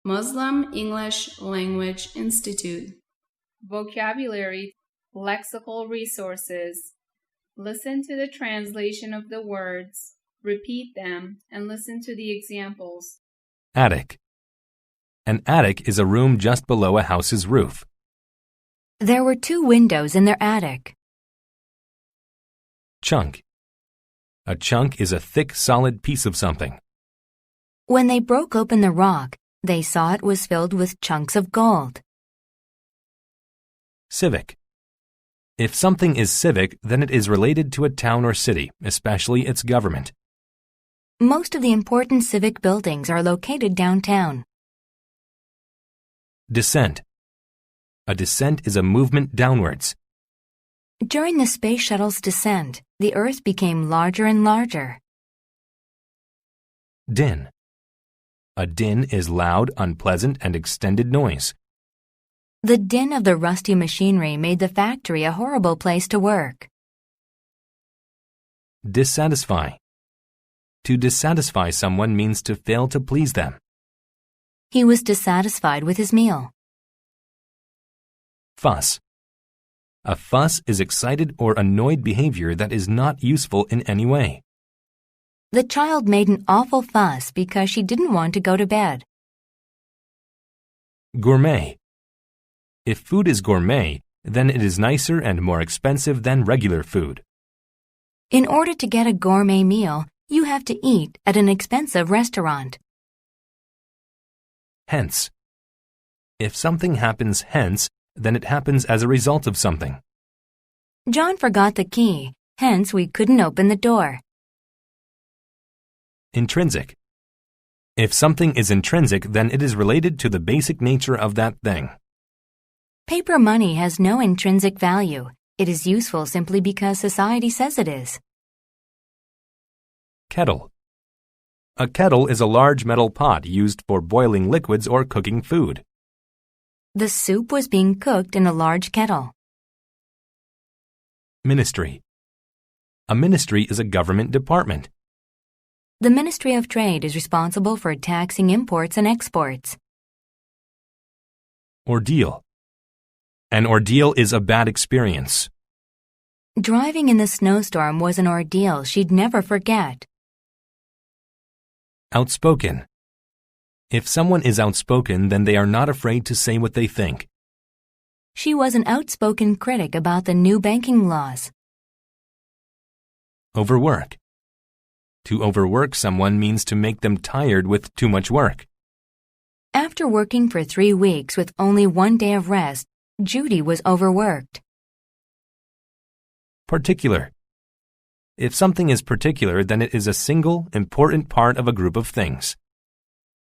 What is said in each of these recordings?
Muslim English Language Institute. Vocabulary, lexical resources. Listen to the translation of the words, repeat them, and listen to the examples. Attic. An attic is a room just below a house's roof. There were 2 windows in their attic. Chunk. A chunk is a thick, solid piece of something. When they broke open the rock, they saw it was filled with chunks of gold. Civic. If something is civic, then it is related to a town or city, especially its government. Most of the important civic buildings are located downtown. Descent. A descent is a movement downwards. During the space shuttle's descent, the Earth became larger and larger. Din. A din is loud, unpleasant, and extended noise. The din of the rusty machinery made the factory a horrible place to work. Dissatisfy. To dissatisfy someone means to fail to please them. He was dissatisfied with his meal. Fuss. A fuss is excited or annoyed behavior that is not useful in any way. The child made an awful fuss because she didn't want to go to bed. Gourmet. If food is gourmet, then it is nicer and more expensive than regular food. In order to get a gourmet meal, you have to eat at an expensive restaurant. Hence. If something happens hence, then it happens as a result of something. John forgot the key, hence we couldn't open the door. Intrinsic. If something is intrinsic, then it is related to the basic nature of that thing. Paper money has no intrinsic value. It is useful simply because society says it is. Kettle. A kettle is a large metal pot used for boiling liquids or cooking food. The soup was being cooked in a large kettle. Ministry. A ministry is a government department. The Ministry of Trade is responsible for taxing imports and exports. Ordeal. An ordeal is a bad experience. Driving in the snowstorm was an ordeal she'd never forget. Outspoken. If someone is outspoken, then they are not afraid to say what they think. She was an outspoken critic about the new banking laws. Overwork. To overwork someone means to make them tired with too much work. After working for 3 weeks with only 1 day of rest, Judy was overworked. Particular. If something is particular, then it is a single, important part of a group of things.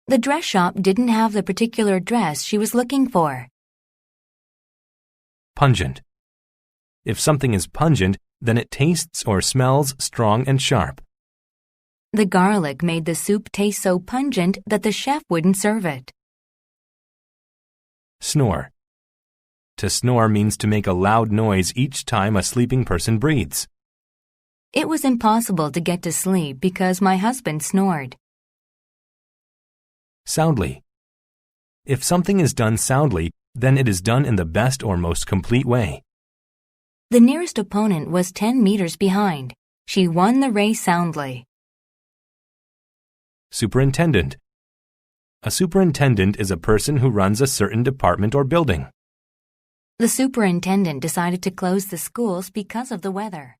The dress shop didn't have the particular dress she was looking for. Pungent. If something is pungent, then it tastes or smells strong and sharp. The garlic made the soup taste so pungent that the chef wouldn't serve it. Snore. To snore means to make a loud noise each time a sleeping person breathes. It was impossible to get to sleep because my husband snored. Soundly. If something is done soundly, then it is done in the best or most complete way. The nearest opponent was 10 meters behind. She won the race soundly. Superintendent. A superintendent is a person who runs a certain department or building. The superintendent decided to close the schools because of the weather.